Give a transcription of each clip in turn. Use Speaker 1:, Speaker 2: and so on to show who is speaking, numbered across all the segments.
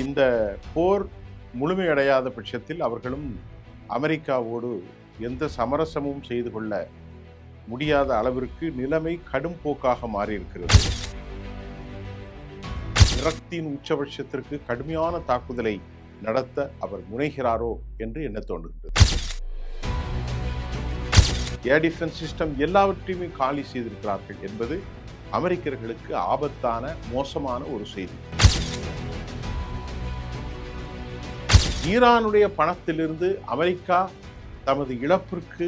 Speaker 1: இந்த போர் முழுமையடையாத பட்சத்தில் அவர்களும் அமெரிக்காவோடு எந்த சமரசமும் செய்து கொள்ள முடியாத அளவிற்கு நிலைமை கடும் போக்காக மாறியிருக்கிறது. விரக்தியின் உச்சபட்சத்திற்கு கடுமையான தாக்குதலை நடத்த அவர் முனைகிறாரோ என்று எண்ண தோன்றுகிறது. ஏர் டிஃபென்ஸ் சிஸ்டம் எல்லாவற்றையுமே காலி செய்திருக்கிறார்கள் என்பது அமெரிக்கர்களுக்கு ஆபத்தான மோசமான ஒரு செய்தி. ஈரானுடைய பணத்திலிருந்து அமெரிக்கா தமது இழப்பிற்கு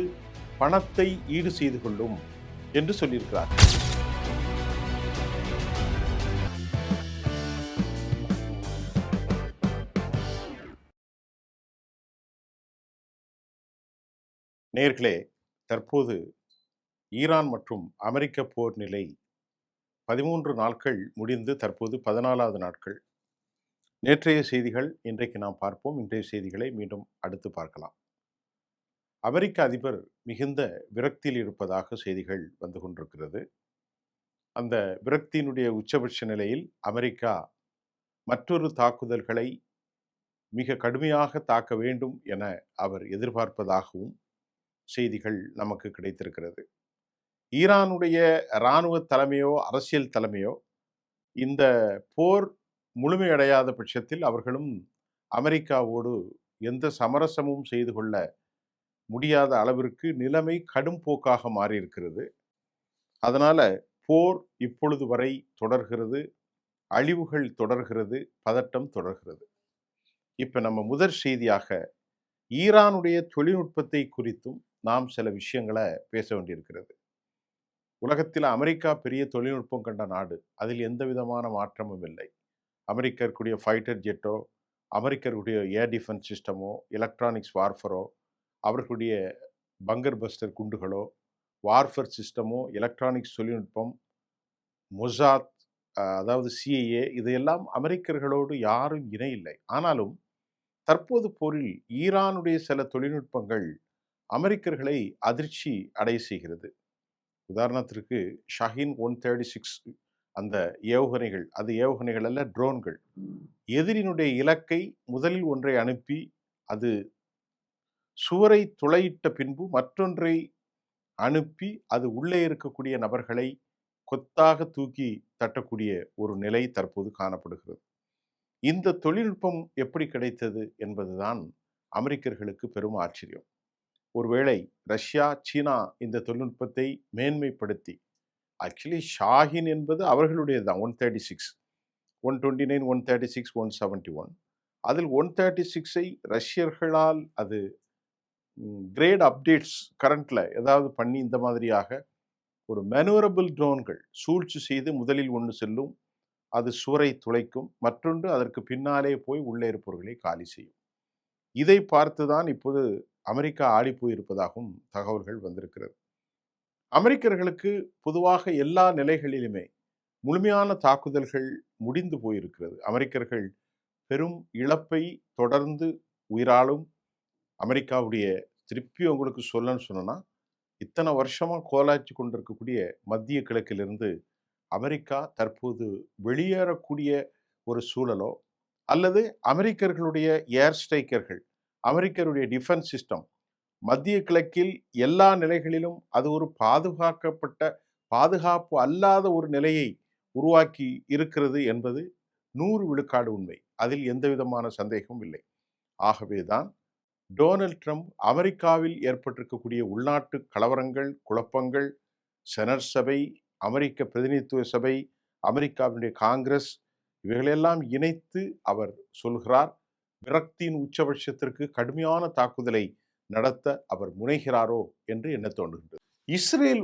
Speaker 1: பணத்தை ஈடு செய்து கொள்ளும் என்று சொல்லியிருக்கிறார். நேயர்களே, தற்போது ஈரான் மற்றும் அமெரிக்க போர் நிலை 13 நாட்கள் முடிந்து தற்போது 14வது நாட்கள். நேற்றைய செய்திகள் இன்றைக்கு நாம் பார்ப்போம். இன்றைய செய்திகளை மீண்டும் அடுத்து பார்க்கலாம். அமெரிக்க அதிபர் மிகுந்த விரக்தியில் இருப்பதாக செய்திகள் வந்து கொண்டிருக்கிறது. அந்த விரக்தியினுடைய உச்சபட்ச நிலையில் அமெரிக்கா மற்றொரு தாக்குதல்களை மிக கடுமையாக தாக்க வேண்டும் என அவர் எதிர்பார்ப்பதாகவும் செய்திகள் நமக்கு கிடைத்திருக்கிறது. ஈரானுடைய இராணுவ தலைமையோ அரசியல் தலைமையோ இந்த போர் முழுமையடையாத பட்சத்தில் அவர்களும் அமெரிக்காவோடு எந்த சமரசமும் செய்து கொள்ள முடியாத அளவிற்கு நிலைமை கடும் போக்காக மாறியிருக்கிறது. அதனால போர் இப்பொழுது வரை தொடர்கிறது, அழிவுகள் தொடர்கிறது, பதட்டம் தொடர்கிறது. இப்ப நம்ம முதற் செய்தியாக ஈரானுடைய தொழில்நுட்பத்தை குறித்தும் நாம் சில விஷயங்களை பேச வேண்டியிருக்கிறது. உலகத்தில் அமெரிக்கா பெரிய தொழில்நுட்பம் கண்ட நாடு, அதில் எந்த விதமான மாற்றமும் இல்லை. அமெரிக்கருடைய ஃபைட்டர் ஜெட்டோ, அமெரிக்கருடைய ஏர் டிஃபென்ஸ் சிஸ்டமோ, எலக்ட்ரானிக்ஸ் வார்ஃபரோ, அவர்களுடைய பங்கர் பஸ்டர் குண்டுகளோ, வார்ஃபர் சிஸ்டமோ, எலக்ட்ரானிக்ஸ் தொழில்நுட்பம், மொசாத், அதாவது சிஐஏ, இதையெல்லாம் அமெரிக்கர்களோடு யாரும் இணையில்லை. ஆனாலும் தற்போது போரில் ஈரானுடைய சில தொழில்நுட்பங்கள் அமெரிக்கர்களை அதிர்ச்சி அடைய செய்கிறது. உதாரணத்திற்கு ஷஹீன் 136 அந்த ஏவுகணைகள், அது ஏவுகணைகள் அல்ல, ட்ரோன்கள். எதிரினுடைய இலக்கை முதலில் ஒன்றை அனுப்பி அது சுவரை துளையிட்ட பின்பு மற்றொன்றை அனுப்பி அது உள்ளே இருக்கக்கூடிய நபர்களை கொத்தாக தூக்கி தட்டக்கூடிய ஒரு நிலை தற்போது காணப்படுகிறது. இந்த தொழில்நுட்பம் எப்படி கிடைத்தது என்பதுதான் அமெரிக்கர்களுக்கு பெரும் ஆச்சரியம். ஒருவேளை ரஷ்யா, சீனா இந்த தொழில்நுட்பத்தை மேன்மைப்படுத்தி, ஆக்சுவலி ஷாஹின் என்பது அவர்களுடையது தான். 136, 129, 136, 171. அதில் 136ஐ ரஷ்யர்களால் அது கிரேட் அப்டேட்ஸ் கரண்ட்ல ஏதாவது பண்ணி இந்த மாதிரியாக ஒரு மேனுவரபிள் ட்ரோன்கள் சூழ்ச்சி செய்து முதலில் ஒன்று செல்லும், அது சுவரை துளைக்கும், மற்றொன்று அதற்கு பின்னாலே போய் உள்ளே இருப்பவர்களை காலி செய்யும். இதை பார்த்துதான் இப்போது அமெரிக்கா ஆடி போயிருப்பதாகவும் தகவல்கள் வந்திருக்கிறது. அமெரிக்கர்களுக்கு பொதுவாக எல்லா நிலைகளிலுமே முழுமையான தாக்குதல்கள் முடிந்து போயிருக்கிறது. அமெரிக்கர்கள் பெரும் இழப்பை தொடர்ந்து உயிராலும் அமெரிக்காவுடைய திருப்பி உங்களுக்கு சொல்லணும்னு சொன்னா, இத்தனை வருஷமா கோலாச்சி கொண்டிருக்கக்கூடிய மத்திய கிழக்கிலிருந்து அமெரிக்கா தற்போது வெளியேறக்கூடிய ஒரு சூழலோ, அல்லது அமெரிக்கர்களுடைய ஏர் ஸ்ட்ரைக்கர்கள், அமெரிக்கருடைய டிஃபென்ஸ் சிஸ்டம் மத்திய கிழக்கில் எல்லா நிலைகளிலும் அது ஒரு பாதுகாப்பு அல்லாத ஒரு நிலையை உருவாக்கி இருக்கிறது என்பது 100 விழுக்காடு உண்மை. அதில் எந்த விதமான சந்தேகமும் இல்லை. ஆகவேதான் டொனால்ட் ட்ரம்ப் அமெரிக்காவில் ஏற்பட்டிருக்கக்கூடிய உள்நாட்டு கலவரங்கள், குழப்பங்கள், செனட் சபை, அமெரிக்க பிரதிநிதித்துவ சபை, அமெரிக்காவினுடைய காங்கிரஸ், இவைகளெல்லாம் இணைத்து அவர் சொல்கிறார், விரக்தியின் உச்சபட்சத்திற்கு கடுமையான தாக்குதலை நடத்த அவர் முனைகிறாரோ என்று எண்ண தோன்றுகின்றது. இஸ்ரேல்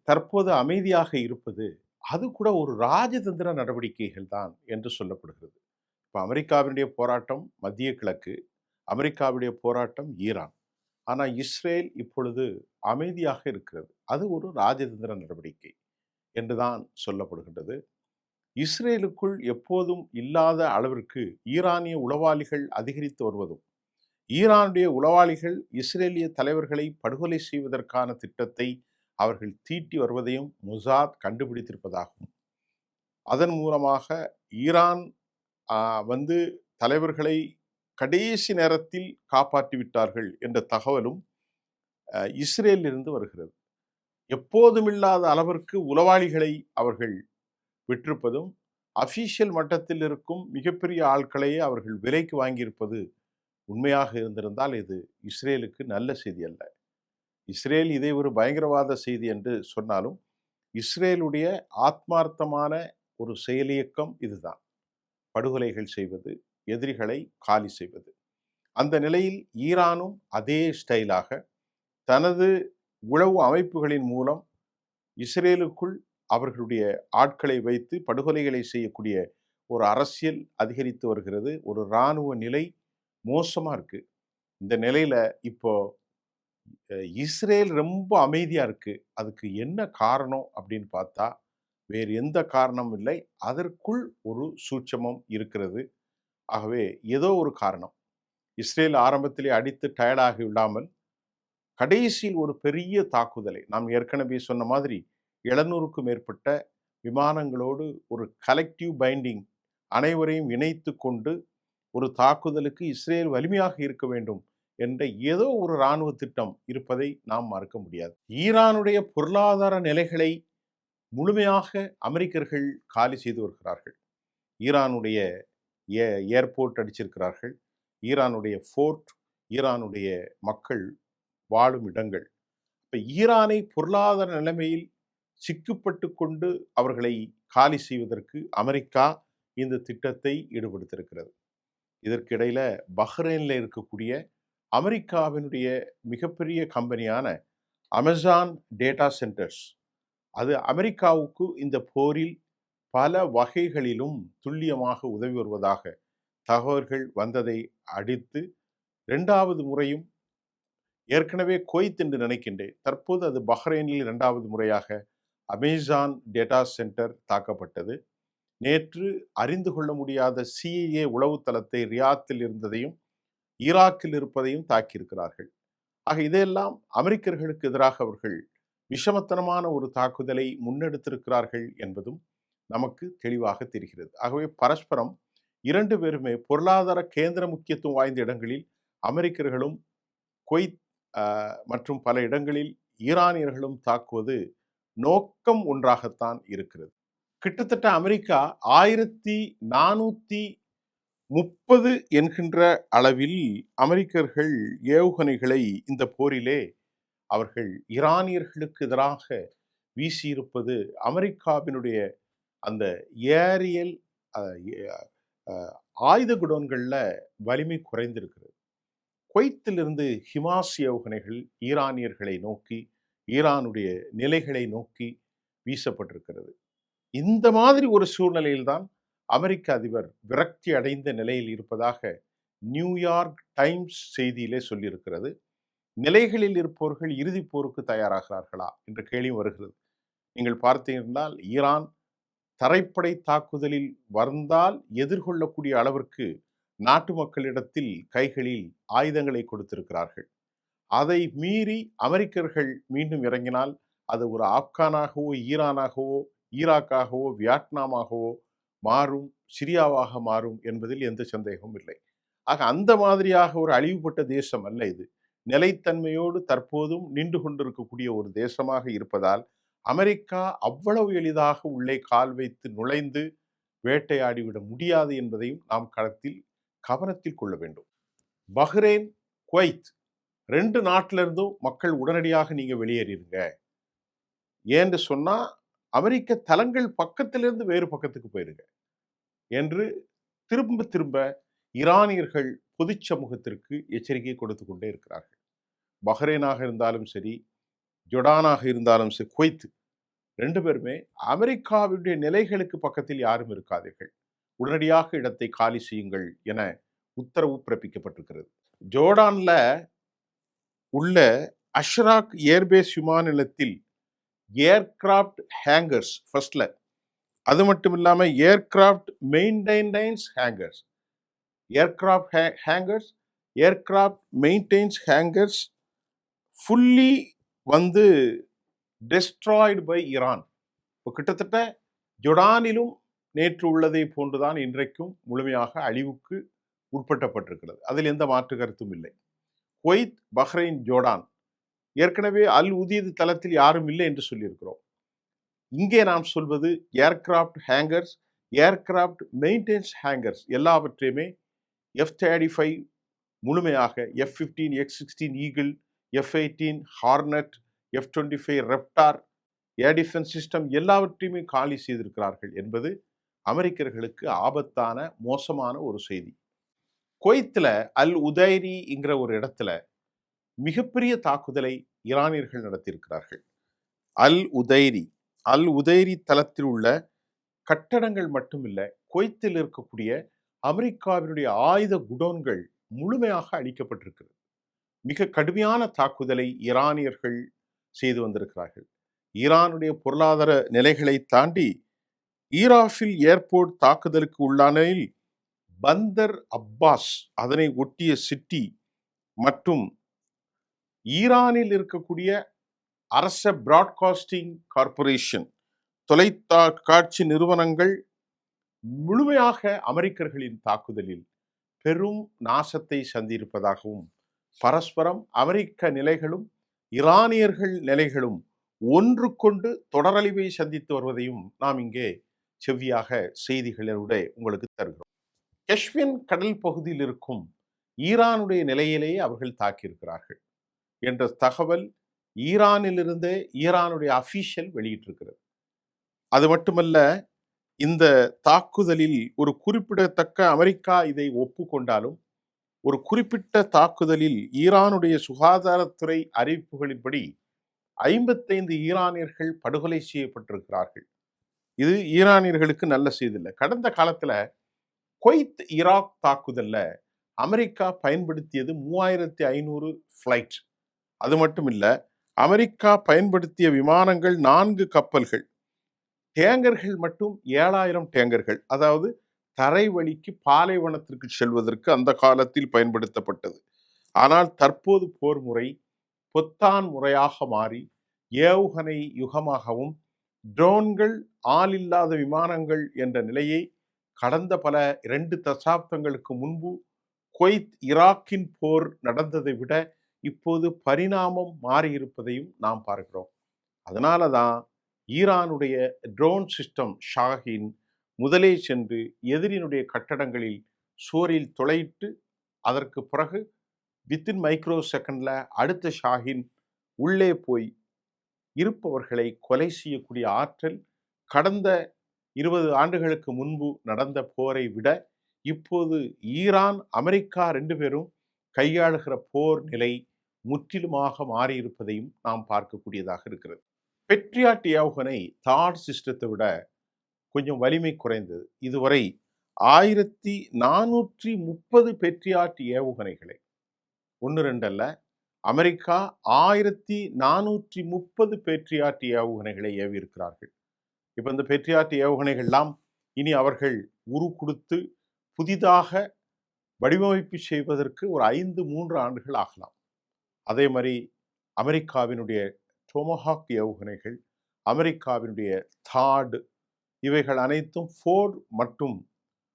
Speaker 1: தற்போது அமைதியாக இருப்பது அது கூட ஒரு ராஜதந்திர நடவடிக்கைகள் தான் என்று சொல்லப்படுகிறது. இப்போ அமெரிக்காவினுடைய போராட்டம் மத்திய கிழக்கு, அமெரிக்காவுடைய போராட்டம் ஈரான். ஆனால் இஸ்ரேல் இப்பொழுது அமைதியாக இருக்கிறது. அது ஒரு ராஜதந்திர நடவடிக்கை என்றுதான் சொல்லப்படுகின்றது. இஸ்ரேலுக்குள் எப்போதும் இல்லாத அளவிற்கு ஈரானிய உளவாளிகள் அதிகரித்து வருவதும், ஈரானுடைய உளவாளிகள் இஸ்ரேலிய தலைவர்களை படுகொலை செய்வதற்கான திட்டத்தை அவர்கள் தீட்டி வருவதையும் மொசாத் கண்டுபிடித்திருப்பதாகவும், அதன் மூலமாக ஈரான் தலைவர்களை கடைசி நேரத்தில் காப்பாற்றி விட்டார்கள் என்ற தகவலும் இஸ்ரேலிலிருந்து வருகிறது. எப்போதும் இல்லாத அளவிற்கு உளவாளிகளை அவர்கள் விற்றிருப்பதும், அபிஷியல் மட்டத்தில் இருக்கும் மிகப்பெரிய ஆட்களையே அவர்கள் விலைக்கு வாங்கியிருப்பது உண்மையாக இருந்திருந்தால் இது இஸ்ரேலுக்கு நல்ல செய்தி அல்ல. இஸ்ரேல் இதை ஒரு பயங்கரவாத செய்தி என்று சொன்னாலும் இஸ்ரேலுடைய ஆத்மார்த்தமான ஒரு செயலியக்கம் இதுதான். படுகொலைகள் செய்வது, எதிரிகளை காலி செய்வது. அந்த நிலையில் ஈரானும் அதே ஸ்டைலாக தனது உளவு அமைப்புகளின் மூலம் இஸ்ரேலுக்குள் அவர்களுடைய ஆட்களை வைத்து படுகொலைகளை செய்யக்கூடிய ஒரு அரசியல் அதிகரித்து வருகிறது. ஒரு இராணுவ நிலை மோசமா இருக்கு. இந்த நிலையில இப்போ இஸ்ரேல் ரொம்ப அமைதியா இருக்கு. அதுக்கு என்ன காரணம் அப்படின்னு பார்த்தா, வேறு எந்த காரணமும் இல்லை. அதற்குள் ஒரு சூட்சமம் இருக்கிறது. ஆகவே ஏதோ ஒரு காரணம். இஸ்ரேல் ஆரம்பத்திலே அடித்து டயர்டாகி விடாமல் கடைசியில் ஒரு பெரிய தாக்குதலை, நாம் ஏற்கனவே சொன்ன மாதிரி 700க்கும் மேற்பட்ட விமானங்களோடு ஒரு கலெக்டிவ் பைண்டிங், அனைவரையும் இணைத்து கொண்டு ஒரு தாக்குதலுக்கு இஸ்ரேல் வலிமையாக இருக்க வேண்டும் என்ற ஏதோ ஒரு இராணுவ திட்டம் இருப்பதை நாம் மறுக்க முடியாது. ஈரானுடைய பொருளாதார நிலைகளை முழுமையாக அமெரிக்கர்கள் காலி செய்து வருகிறார்கள். ஈரானுடைய ஏர்போர்ட் அடிச்சிருக்கிறார்கள், ஈரானுடைய ஃபோர்ட், ஈரானுடைய மக்கள் வாழும் இடங்கள். இப்போ ஈரானை பொருளாதார நிலைமையில் சிக்கப்பட்டு கொண்டு அவர்களை காலி செய்வதற்கு அமெரிக்கா இந்த திட்டத்தை ஈடுபடுத்தியிருக்கிறது. இதற்கிடையில பஹ்ரைனில் இருக்கக்கூடிய அமெரிக்காவினுடைய மிகப்பெரிய கம்பெனியான அமேசான் டேட்டா சென்டர்ஸ், அது அமெரிக்காவுக்கு இந்த போரில் பல வகைகளிலும் துல்லியமாக உதவி வருவதாக தகவல்கள் வந்ததை அடுத்து 2வது முறையும், ஏற்கனவே குவைத் என்று நினைக்கின்றேன், தற்போது அது பஹ்ரைனில் 2வது முறையாக அமேசான் டேட்டா சென்டர் தாக்கப்பட்டது. நேற்று அறிந்து கொள்ள முடியாத CIA உளவுத்தளத்தை ரியாத்தில் இருந்ததையும் ஈராக்கில் இருப்பதையும் தாக்கியிருக்கிறார்கள். ஆக இதையெல்லாம் அமெரிக்கர்களுக்கு எதிராக அவர்கள் விஷமத்தனமான ஒரு தாக்குதலை முன்னெடுத்திருக்கிறார்கள் என்பதும் நமக்கு தெளிவாக தெரிகிறது. ஆகவே பரஸ்பரம் 2 பேருமே பொருளாதார கேந்திர முக்கியத்துவம் வாய்ந்த இடங்களில் அமெரிக்கர்களும் குவைத் மற்றும் பல இடங்களில் ஈரானியர்களும் தாக்குவது நோக்கம் ஒன்றாகத்தான் இருக்கிறது. கிட்டத்தட்ட அமெரிக்கா 1430 என்கின்ற அளவில் அமெரிக்கர்கள் ஏவுகணைகளை இந்த போரிலே அவர்கள் ஈரானியர்களுக்கு எதிராக வீசியிருப்பது அமெரிக்காவினுடைய அந்த ஏரியல் ஆயுத குடோன்களில் வலிமை குறைந்திருக்கிறது. குவைத்திலிருந்து ஹிமாஸ் ஏவுகணைகள் ஈரானியர்களை நோக்கி, ஈரானுடைய நிலைகளை நோக்கி வீசப்பட்டிருக்கிறது. இந்த மாதிரி ஒரு சூழ்நிலையில்தான் அமெரிக்க அதிபர் விரக்தி அடைந்த நிலையில் இருப்பதாக நியூயார்க் டைம்ஸ் செய்தியிலே சொல்லியிருக்கிறது. நிலைகளில் இருப்பவர்கள் இறுதிப் போருக்கு தயாராகிறார்களா என்ற கேள்வி வருகிறது. நீங்கள் பார்த்தீர்கள், ஈரான் தரைப்படை தாக்குதலில் வந்தால் எதிர்கொள்ளக்கூடிய அளவிற்கு நாட்டு மக்களிடத்தில் கைகளில் ஆயுதங்களை கொடுத்திருக்கிறார்கள். அதை மீறி அமெரிக்கர்கள் மீண்டும் இறங்கினால் அது ஒரு ஆப்கானாகவோ, ஈரானாகவோ, ஈராக்காகவோ, வியட்நாமாகவோ மாறும், சிரியாவாக மாறும் என்பதில் எந்த சந்தேகமும் இல்லை. ஆக அந்த மாதிரியாக ஒரு அழிவுபட்ட தேசம் அல்ல இது. நிலைத்தன்மையோடு தற்போதும் நின்று கொண்டிருக்கக்கூடிய ஒரு தேசமாக இருப்பதால் அமெரிக்கா அவ்வளவு எளிதாக உள்ளே கால் வைத்து நுழைந்து வேட்டையாடிவிட முடியாது என்பதையும் நாம் கவனத்தில் கொள்ள வேண்டும். பஹ்ரைன், குவைத் 2 நாட்டிலிருந்தும் மக்கள் உடனடியாக நீங்க வெளியேறிடுங்க. ஏன்னு சொன்னா அமெரிக்க தளங்கள் பக்கத்திலிருந்து வேறு பக்கத்துக்கு போயிருங்க என்று திரும்ப திரும்ப ஈரானியர்கள் பொது சமூகத்திற்கு எச்சரிக்கை கொடுத்து கொண்டே இருக்கிறார்கள். பஹ்ரைனாக இருந்தாலும் சரி, ஜொர்டானாக இருந்தாலும் சரி, குவைத் 2 பேருமே அமெரிக்காவுடைய நிலைகளுக்கு பக்கத்தில் யாரும் இருக்காதீர்கள், உடனடியாக இடத்தை காலி செய்யுங்கள் என உத்தரவு பிறப்பிக்கப்பட்டிருக்கிறது. ஜோர்டான்ல உள்ள அஷ்ராக் ஏர்பேஸ் விமான நிலையத்தில் ஏர்கிராப்ட் ஹேங்கர்ஸ் ஃபர்ஸ்ட்ல, அது மட்டும் இல்லாமல் aircraft maintenance hangers, aircraft maintenance hangers fully வந்து டெஸ்ட்ராய்டு பை ஈரான். இப்போ கிட்டத்தட்ட ஜொர்டானிலும் நேற்று உள்ளதை போன்றுதான் இன்றைக்கும் முழுமையாக அழிவுக்கு உட்பட்டப்பட்டிருக்கிறது. அதில் எந்த மாற்று கருத்தும் இல்லை. குவைத், பஹ்ரைன், ஜோர்டான் ஏற்கனவே அல் உதீது தளத்தில் யாரும் இல்லை என்று சொல்லியிருக்கிறோம். இங்கே நாம் சொல்வது aircraft hangars, aircraft maintenance hangars எல்லாவற்றையுமே F-35 முழுமையாக, F-15, X-16 Eagle, F-18 Hornet, F-25 Raptor air defence system எல்லாவற்றையுமே காலி செய்திருக்கிறார்கள் என்பது அமெரிக்கர்களுக்கு ஆபத்தான மோசமான ஒரு செய்தி. குவைத்தில் அல் உதைரிங்கிற ஒரு இடத்துல மிகப்பெரிய தாக்குதலை ஈரானியர்கள் நடத்தியிருக்கிறார்கள். அல் உதைரி தளத்தில் உள்ள கட்டடங்கள் மட்டுமில்ல, குவைத்தில் இருக்கக்கூடிய அமெரிக்காவினுடைய ஆயுத குடோன்கள் முழுமையாக அழிக்கப்பட்டிருக்கிறது. மிக கடுமையான தாக்குதலை ஈரானியர்கள் செய்து வந்திருக்கிறார்கள். ஈரானுடைய பொருளாதார நிலைகளை தாண்டி ஈராஃபில் ஏர்போர்ட் தாக்குதலுக்கு உள்ளானில் பந்தர் அப்பாஸ், அதனை ஒட்டிய சிட்டி மற்றும் ஈரானில் இருக்கக்கூடிய அரச பிராட்காஸ்டிங் கார்ப்பரேஷன் தொலைக்காட்சி நிறுவனங்கள் முழுமையாக அமெரிக்கர்களின் தாக்குதலில் பெரும் நாசத்தை சந்தியிருப்பதாகவும், பரஸ்பரம் அமெரிக்க நிலைகளும் ஈரானியர்கள் நிலைகளும் ஒன்றுக்கொண்டு தொடரழிவை சந்தித்து வருவதையும் நாம் இங்கே செவ்வியாக செய்திகளோட உங்களுக்கு தருகிறோம். கஷ்மீர் கடல் பகுதியில் இருக்கும் ஈரானுடைய நிலையிலேயே அவர்கள் தாக்கியிருக்கிறார்கள் என்ற தகவல் ஈரானிலிருந்தே ஈரானுடைய அபிஷியல் வெளியிட்டிருக்கிறது. அது மட்டுமல்ல, இந்த தாக்குதலில் ஒரு குறிப்பிடத்தக்க அமெரிக்கா இதை ஒப்புக்கொண்டாலும் ஒரு குறிப்பிட்ட தாக்குதலில் ஈரானுடைய சுகாதாரத்துறை அறிவிப்புகளின்படி 55 ஈரானியர்கள் படுகொலை செய்யப்பட்டிருக்கிறார்கள். இது ஈரானியர்களுக்கு நல்ல செய்தி இல்லை. கடந்த காலத்துல குவைத் ஈராக் தாக்குதல்ல அமெரிக்கா பயன்படுத்தியது 3500 ஃபிளைட். அது மட்டும் இல்ல, அமெரிக்கா பயன்படுத்திய விமானங்கள் 4 கப்பல்கள், டேங்கர்கள் மட்டும் 7000 டேங்கர்கள், அதாவது தரை வழிக்கு பாலைவனத்திற்கு செல்வதற்கு அந்த காலத்தில் பயன்படுத்தப்பட்டது. ஆனால் தற்போது போர் முறை பொத்தான் முறையாக மாறி ஏவுகணை யுகமாகவும் ட்ரோன்கள், ஆள் இல்லாத விமானங்கள் என்ற நிலையை கடந்த பல 2 தசாப்தங்களுக்கு முன்பு குவைத் ஈராக்கின் போர் நடந்ததை விட இப்போது பரிணாமம் மாறியிருப்பதையும் நாம் பார்க்கிறோம். அதனால தான் ஈரானுடைய ட்ரோன் சிஸ்டம் ஷாஹின் முதலே சென்று எதிரினுடைய கட்டடங்களில் சோரில் துளையிட்டு அதற்கு பிறகு வித்தின் மைக்ரோ செகண்ட்ல அடுத்த ஷாஹின் உள்ளே போய் இருப்பவர்களை கொலை செய்யக்கூடிய ஆற்றல் கடந்த 20 ஆண்டுகளுக்கு முன்பு நடந்த போரை விட இப்போது ஈரான், அமெரிக்கா 2 பேரும் கையாளுகிற போர் நிலை முற்றிலுமாக மாறியிருப்பதையும் நாம் பார்க்கக்கூடியதாக இருக்கிறது. பெட்ரியாட் ஏவுகணை தாட் சிஸ்டத்தை விட கொஞ்சம் வலிமை குறைந்தது. இதுவரை 1430 பெட்ரியாட் ஏவுகணைகளை, 1-2 அல்ல, அமெரிக்கா 1430 பேட்ரியாட் ஏவுகணைகளை ஏவி இருக்கிறார்கள். இப்ப இந்த பேட்ரியாட் ஏவுகணைகள்லாம் இனி அவர்கள் உரு கொடுத்து புதிதாக வடிவமைப்பு செய்வதற்கு ஒரு 5-3 ஆண்டுகள் ஆகலாம். அதே மாதிரி அமெரிக்காவினுடைய டொமஹாக் ஏவுகணைகள், அமெரிக்காவினுடைய தாட், இவைகள் அனைத்தும் ஃபோர்ட் மற்றும்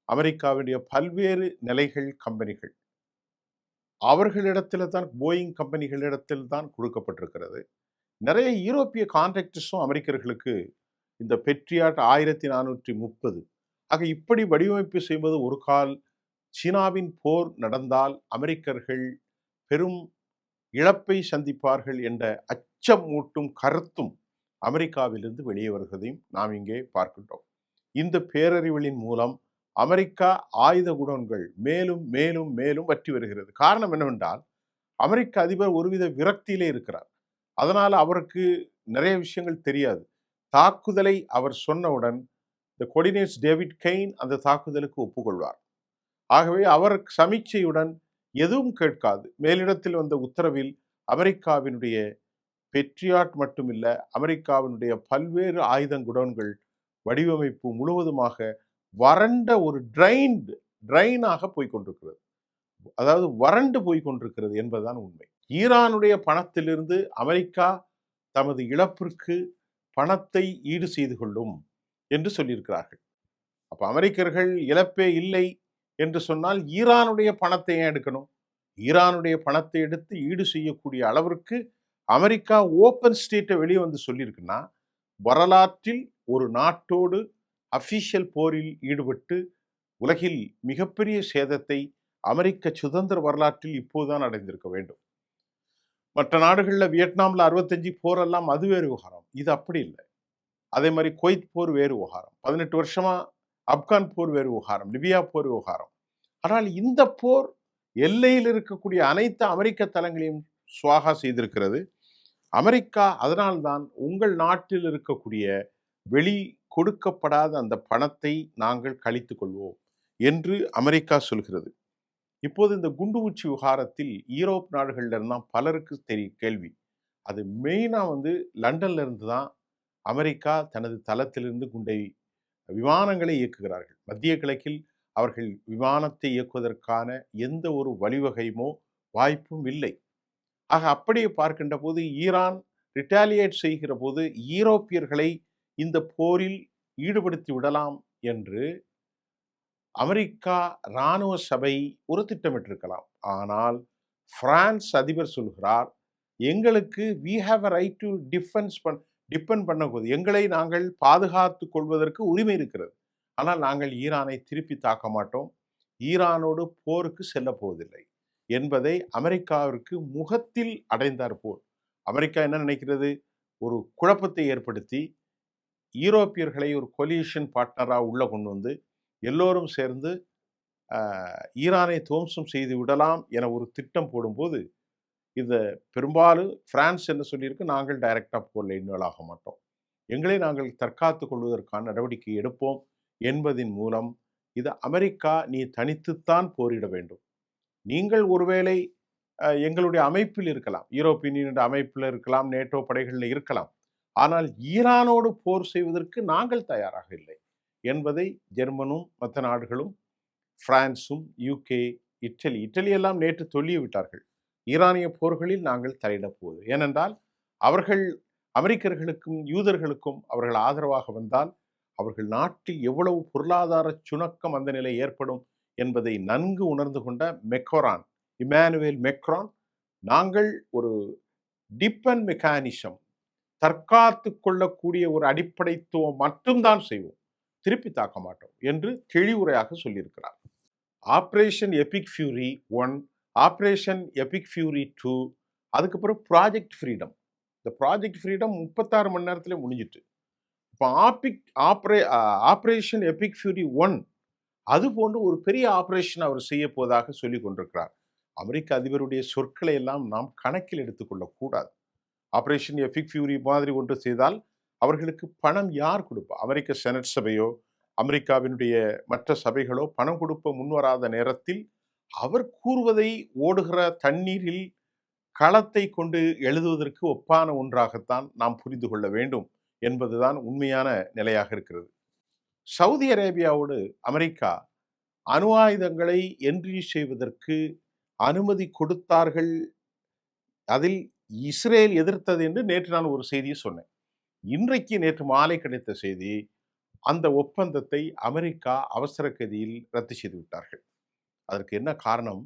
Speaker 1: அமெரிக்காவினுடைய பல்வேறு நிலைகள் கம்பெனிகள் அவர்களிடத்தில் தான், போயிங் கம்பெனிகளிடத்தில் தான் கொடுக்கப்பட்டிருக்கிறது. நிறைய யூரோப்பிய கான்ட்ராக்டர்ஸும் அமெரிக்கர்களுக்கு இந்த பெட்ரியாட் 1430 ஆக இப்படி வடிவமைப்பு செய்வது ஒரு கால் சீனாவின் போர் நடந்தால் அமெரிக்கர்கள் பெரும் இழப்பை சந்திப்பார்கள் என்ற அச்சம் மூட்டும் கருத்தும் அமெரிக்காவிலிருந்து வெளியே வருவதையும் நாம் இங்கே பார்க்கின்றோம். இந்த பேரறிவுகளின் மூலம் அமெரிக்கா ஆயுத குடோன்கள் மேலும் மேலும் மேலும் வற்றி வருகிறது. காரணம் என்னவென்றால், அமெரிக்க அதிபர் ஒருவித விரக்தியிலே இருக்கிறார். அதனால அவருக்கு நிறைய விஷயங்கள் தெரியாது. தாக்குதலை அவர் சொன்னவுடன் இந்த கோஆர்டினேட்ஸ் டேவிட் கெயின் அந்த தாக்குதலுக்கு ஒப்புக்கொள்வார். ஆகவே அவர் சமீட்சையுடன் எதுவும் கேட்காது மேலிடத்தில் வந்த உத்தரவில் அமெரிக்காவினுடைய பெட்ரியாட் மட்டுமில்ல, அமெரிக்காவினுடைய பல்வேறு ஆயுத குடோன்கள் வடிவமைப்பு முழுவதுமாக வறண்ட ஒரு ட்ரைனாக போய்கொண்டிருக்கிறது. அதாவது வறண்டு போய்கொண்டிருக்கிறது என்பதுதான் உண்மை. ஈரானுடைய பணத்திலிருந்து அமெரிக்கா தமது இழப்பிற்கு பணத்தை ஈடு செய்து கொள்ளும் என்று சொல்லியிருக்கிறார்கள். அப்ப அமெரிக்கர்கள் இழப்பே இல்லை என்று சொன்னால் ஈரானுடைய பணத்தை ஏன் எடுக்கணும்? ஈரானுடைய பணத்தை எடுத்து ஈடு செய்யக்கூடிய அளவிற்கு அமெரிக்கா ஓப்பன் ஸ்டேட்டை வெளியே வந்து சொல்லியிருக்குன்னா, வரலாற்றில் ஒரு நாட்டோடு அபிஷியல் போரில் ஈடுபட்டு உலகில் மிகப்பெரிய சேதத்தை அமெரிக்க சுதந்திர வரலாற்றில் இப்போதுதான் அடைந்திருக்க வேண்டும். மற்ற நாடுகளில் வியட்நாமில் 65 போரெல்லாம் அது வேறு விவகாரம். இது அப்படி இல்லை. அதே மாதிரி குவைத் போர் வேறு விவகாரம். 18 வருஷமா ஆப்கான் போர் வேறு விவகாரம். லிபியா போர் விவகாரம். ஆனால் இந்த போர் எல்லையில் இருக்கக்கூடிய அனைத்து அமெரிக்க தளங்களையும் சுவாகா செய்திருக்கிறது. அமெரிக்கா அதனால்தான் உங்கள் நாட்டில் இருக்கக்கூடிய வெளி கொடுக்கப்படாத அந்த பணத்தை நாங்கள் கழித்துக் கொள்வோம் என்று அமெரிக்கா சொல்கிறது. இப்போது இந்த குண்டுவீச்சு விவகாரத்தில் ஈரோப் நாடுகள்ல இருந்தால் பலருக்கு கேள்வி. அது மெயினா லண்டன்ல இருந்து தான் அமெரிக்கா தனது தளத்திலிருந்து விமானங்களை இயக்குகிறார்கள். மத்திய கிழக்கில் அவர்கள் விமானத்தை இயக்குவதற்கான எந்த ஒரு வழிவகையுமோ வாய்ப்பும் இல்லை. ஆக அப்படியே பார்க்கின்ற போது ஈரான் ரிட்டாலியேட் செய்கிற போது ஈரோப்பியர்களை இந்த போரில் ஈடுபடுத்தி விடலாம் என்று அமெரிக்கா இராணுவ சபை ஒரு திட்டமிட்டிருக்கலாம். ஆனால் பிரான்ஸ் அதிபர் சொல்கிறார், எங்களுக்கு we have a right to depend பண்ண எங்களை நாங்கள் பாதுகாத்துக் கொள்வதற்கு உரிமை இருக்கிறது. ஆனால் நாங்கள் ஈரானை திருப்பி தாக்க மாட்டோம், ஈரானோடு போருக்கு செல்ல போவதில்லை என்பதை அமெரிக்காவிற்கு முகத்தில் அடைந்தார் போல். அமெரிக்கா என்ன நினைக்கிறது? ஒரு குழப்பத்தை ஏற்படுத்தி ஈரோப்பியர்களை ஒரு கொலிஷன் பார்ட்னராக உள்ள கொண்டு வந்து எல்லோரும் சேர்ந்து ஈரானை துவம்சம் செய்து விடலாம் என ஒரு திட்டம் போடும்போது, இதை பெரும்பாலும் பிரான்ஸ் என்ன சொல்லியிருக்கு, நாங்கள் டைரக்டாக போரில் இன்வால்வ் ஆக மாட்டோம், எங்களை நாங்கள் தற்காத்துக் கொள்வதற்கான நடவடிக்கை எடுப்போம் என்பதின் மூலம் இது அமெரிக்கா நீ தனித்துத்தான் போரிட வேண்டும், நீங்கள் ஒருவேளை எங்களுடைய அமைப்பில் இருக்கலாம், யூரோப்பியன் யூனியன் அமைப்பில் இருக்கலாம், நேட்டோ படைகளில் இருக்கலாம், ஆனால் ஈரானோடு போர் செய்வதற்கு நாங்கள் தயாராக இல்லை என்பதை ஜெர்மனும் மற்ற நாடுகளும் பிரான்சும் யூகே இட்டலி எல்லாம் நேற்று சொல்லிய விட்டார்கள். ஈரானிய போர்களில் நாங்கள் தலையிடப் போவது, ஏனென்றால் அவர்கள் அமெரிக்கர்களுக்கும் யூதர்களுக்கும் அவர்கள் ஆதரவாக வந்தால் அவர்கள் நாட்டில் எவ்வளவு பொருளாதார சுணக்கம் அந்த நிலை ஏற்படும் என்பதை நன்கு உணர்ந்து கொண்ட இமானுவேல் மெக்ரான், நாங்கள் ஒரு டிபெண்ட் மெக்கானிசம், தற்காத்து கொள்ளக்கூடிய ஒரு அடிப்படைத்துவம் மட்டும்தான் செய்வோம், திருப்பி தாக்க மாட்டோம் என்று தெளிவுரையாக சொல்லியிருக்கிறார். Operation Epic fury 1, operation Epic fury 2, அதுக்கப்புறம் ப்ராஜெக்ட் ஃப்ரீடம். இந்த ப்ராஜெக்ட் ஃப்ரீடம் 36 மணி நேரத்தில் முடிஞ்சிட்டு. இப்போ ஆப்ரேஷன் எபிக் ஃபியூரி 1 அது போன்று ஒரு பெரிய ஆப்ரேஷன் அவர் செய்ய போவதாக சொல்லி கொண்டிருக்கிறார். அமெரிக்க அதிபருடைய சொற்களை எல்லாம் நாம் கணக்கில் எடுத்துக்கொள்ளக்கூடாது. ஆப்ரேஷன் எபிக் ஃபியூரி மாதிரி ஒன்று செய்தால் அவர்களுக்கு பணம் யார் கொடுப்பா? அமெரிக்க செனட் சபையோ அமெரிக்காவினுடைய மற்ற சபைகளோ பணம் கொடுப்ப முன்வராத நேரத்தில் அவர் கூறுவதை ஓடுகிற தண்ணீரில் களத்தை கொண்டு எழுதுவதற்கு ஒப்பான ஒன்றாகத்தான் நாம் புரிந்து கொள்ள வேண்டும் என்பதுதான் உண்மையான நிலையாக இருக்கிறது. சவுதி அரேபியாவோடு அமெரிக்கா அணு ஆயுதங்களை என்ட்ரி செய்வதற்கு அனுமதி கொடுத்தார்கள். அதில் இஸ்ரேல் எதிர்த்தது என்று நேற்று நான் ஒரு செய்தியை சொன்னேன். இன்றைக்கு நேற்று மாலை கிடைத்த செய்தி, அந்த ஒப்பந்தத்தை அமெரிக்கா அவசர கதியில் ரத்து செய்து விட்டார்கள். அதற்கு என்ன காரணம்?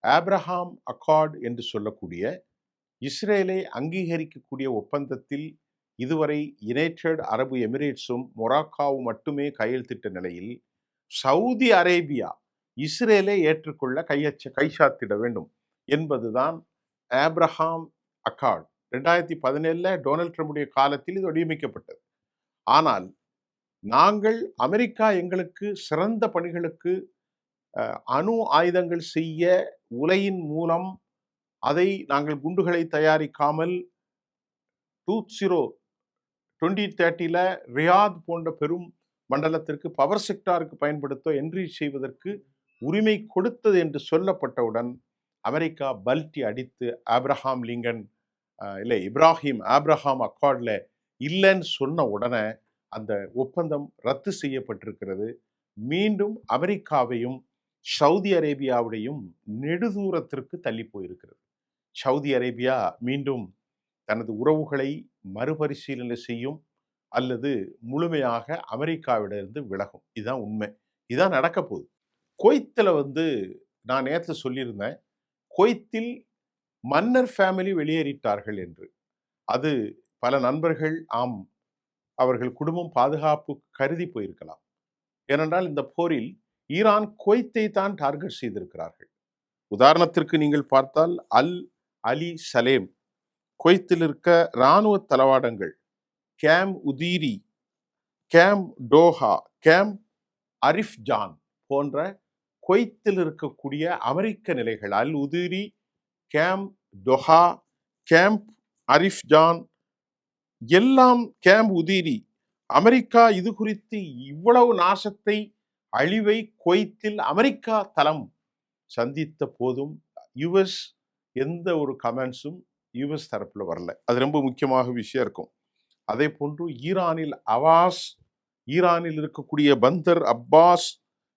Speaker 1: ஆப்ரஹாம் அக்கார்ட் என்று சொல்லக்கூடிய இஸ்ரேலை அங்கீகரிக்கக்கூடிய ஒப்பந்தத்தில் இதுவரை யுனைடெட் அரபு எமிரேட்ஸும் மொராக்காவும் மட்டுமே கையெழுத்திட்ட நிலையில் சவுதி அரேபியா இஸ்ரேலை ஏற்றுக்கொள்ள கைச்சாத்திட வேண்டும் என்பதுதான் ஆப்ரஹாம் அக்கார்ட். 2017 டொனால்ட் ட்ரம்புடைய காலத்தில் இது வடிவமைக்கப்பட்டது. ஆனால் நாங்கள் அமெரிக்கா எங்களுக்கு சிறந்த பணிகளுக்கு அணு ஆயுதங்கள் செய்ய உலையின் மூலம் அதை நாங்கள் குண்டுகளை தயாரிக்காமல் 2030 ரியாத் போன்ற பெரும் மண்டலத்திற்கு பவர் செக்டாருக்கு பயன்படுத்த என்ட்ரி செய்வதற்கு உரிமை கொடுத்தது என்று சொல்லப்பட்டவுடன் அமெரிக்கா பல்டி அடித்து ஆப்ரஹாம் அக்கார்டில் இல்லைன்னு சொன்ன உடனே அந்த ஒப்பந்தம் ரத்து செய்யப்பட்டிருக்கிறது. மீண்டும் அமெரிக்காவையும் சவுதி அரேபியாவுடையும் நெடுதூரத்திற்கு தள்ளி போயிருக்கிறது. சவுதி அரேபியா மீண்டும் தனது உறவுகளை மறுபரிசீலனை செய்யும் அல்லது முழுமையாக அமெரிக்காவிலிருந்து விலகும். இதுதான் உண்மை. இதுதான் நடக்க போகுது. குவைத்தில் நான் நேற்று சொல்லியிருந்தேன், குவைத்தில் மன்னர் ஃபேமிலி வெளியேறிட்டார்கள் என்று. அது பல நண்பர்கள் அவர்கள் குடும்பம் பாதுகாப்பு கருதி போயிருக்கலாம். ஏனென்றால் இந்த போரில் ஈரான் குவைத்தை தான் டார்கெட் செய்திருக்கிறார்கள். உதாரணத்திற்கு நீங்கள் பார்த்தால் அல் அலி சலேம், குவைத்தில் இருக்க இராணுவ தளவாடங்கள், camp Udairi, camp Doha, camp Arifjan போன்ற குவைத்தில் இருக்கக்கூடிய அமெரிக்க நிலைகள், Al Udairi, camp Doha, camp Arifjan, எல்லாம் கேம்ப் உதீரி. அமெரிக்கா இது குறித்து இவ்வளவு நாசத்தை, அழிவை குவைத்தில் அமெரிக்கா தளம் சந்தித்த போதும் யுஎஸ் எந்த ஒரு கமெண்ட்ஸும் யுஎஸ் தரப்புல வரல. அது ரொம்ப முக்கியமாக விஷயம் இருக்கும். அதே போன்று ஈரானில் அவாஸ், ஈரானில் இருக்கக்கூடிய பந்தர் அப்பாஸ்,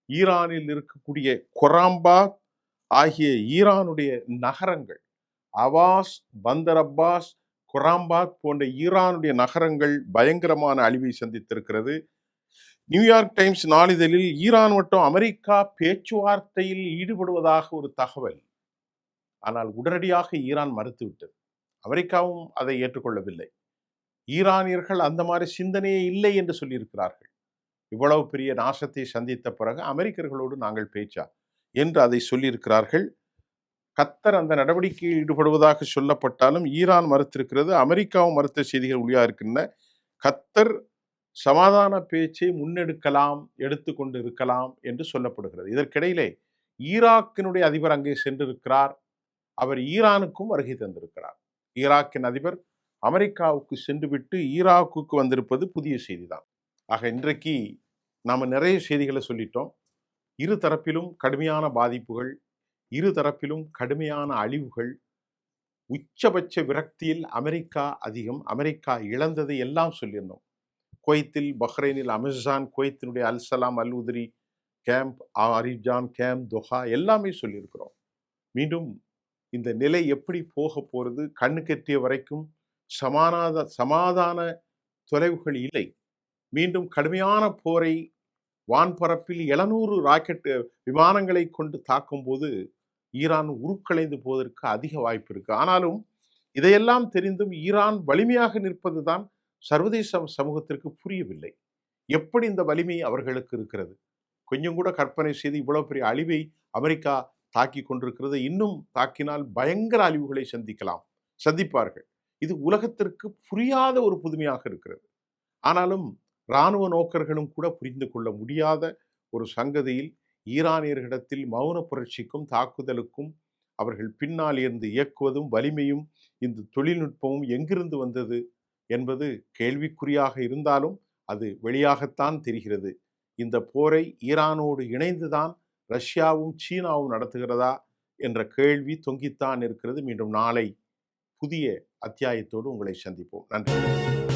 Speaker 1: ஈரானில் இருக்கக்கூடிய கொராம்பாத் ஆகிய ஈரானுடைய நகரங்கள், அவாஸ், பந்தர் அப்பாஸ், கொராம்பாத் போன்ற ஈரானுடைய நகரங்கள் பயங்கரமான அழிவை சந்தித்திருக்கிறது. நியூயார்க் டைம்ஸ் நாளிதழில் ஈரான் மற்றும் அமெரிக்கா பேச்சுவார்த்தையில் ஈடுபடுவதாக ஒரு தகவல். ஆனால் உடனடியாக ஈரான் மறுத்துவிட்டது. அமெரிக்காவும் அதை ஏற்றுக்கொள்ளவில்லை. ஈரானியர்கள் அந்த மாதிரி சிந்தனையே இல்லை என்று சொல்லியிருக்கிறார்கள். இவ்வளவு பெரிய நாசத்தை சந்தித்த பிறகு அமெரிக்கர்களோடு நாங்கள் பேச்சா என்று அதை சொல்லியிருக்கிறார்கள். கத்தர் அந்த நடவடிக்கையில் ஈடுபடுவதாக சொல்லப்பட்டாலும் ஈரான் மறுத்திருக்கிறது. அமெரிக்காவும் மறுத்த செய்திகள் ஒளியாக இருக்கின்றன. கத்தர் சமாதான பேச்சை முன்னெடுக்கலாம், எடுத்துக்கொண்டு இருக்கலாம் என்று சொல்லப்படுகிறது. இதற்கிடையிலே ஈராக்கினுடைய அதிபர் அங்கே சென்றிருக்கிறார். அவர் ஈரானுக்கும் வருகை தந்திருக்கிறார். ஈராக்கின் அதிபர் அமெரிக்காவுக்கு சென்றுவிட்டு ஈராக்குக்கு வந்திருப்பது புதிய செய்திதான். ஆக இன்றைக்கு நாம நிறைய செய்திகளை சொல்லிட்டோம். இரு தரப்பிலும் கடுமையான பாதிப்புகள், இரு தரப்பிலும் கடுமையான அழிவுகள், உச்சபட்ச விரக்தியில் அமெரிக்கா அதிகம், அமெரிக்கா இழந்ததை எல்லாம் சொல்லியிருந்தோம். குவைத்தில், பஹ்ரைனில் அமேசான், குவைத்தினுடைய அல்சலாம், அல் உதிரி, கேம்ப் அரிஜான், கேம்ப் தொஹா எல்லாமே சொல்லியிருக்கிறோம். மீண்டும் இந்த நிலை எப்படி போக போறது? கண்ணுக்கெட்டிய வரைக்கும் சமாதான தொலைவுகள் இல்லை. மீண்டும் கடுமையான போரை வான்பரப்பில் 700 ராக்கெட் விமானங்களை கொண்டு தாக்கும் போது ஈரான் உருக்கலைந்து போவதற்கு அதிக வாய்ப்பு இருக்கு. ஆனாலும் இதையெல்லாம் தெரிந்தும் ஈரான் வலிமையாக நிற்பதுதான் சர்வதேச சமூகத்திற்கு புரியவில்லை. எப்படி இந்த வலிமை அவர்களுக்கு இருக்கிறது? கொஞ்சம் கூட கற்பனை செய்து இவ்வளவு பெரிய அழிவை அமெரிக்கா தாக்கி கொண்டிருக்கிறது. இன்னும் தாக்கினால் பயங்கர அழிவுகளை சந்திப்பார்கள். இது உலகத்திற்கு புரியாத ஒரு புதுமையாக இருக்கிறது. ஆனாலும் இராணுவ நோக்கர்களும் கூட புரிந்து கொள்ள முடியாத ஒரு சங்கதியில் ஈரானியர்களிடத்தில் மௌன புரட்சிக்கும் தாக்குதலுக்கும் அவர்கள் பின்னால் இருந்து இயக்குவதும் வலிமையும் இந்த தொழில்நுட்பமும் எங்கிருந்து வந்தது என்பது கேள்விக்குறியாக இருந்தாலும் அது வெளியாகத்தான் தெரிகிறது. இந்த போரை ஈரானோடு இணைந்துதான் ரஷ்யாவும் சீனாவும் நடத்துகிறதா என்ற கேள்வி தொங்கித்தான் இருக்கிறது. மீண்டும் நாளை புதிய அத்தியாயத்தோடு உங்களை சந்திப்போம். நன்றி.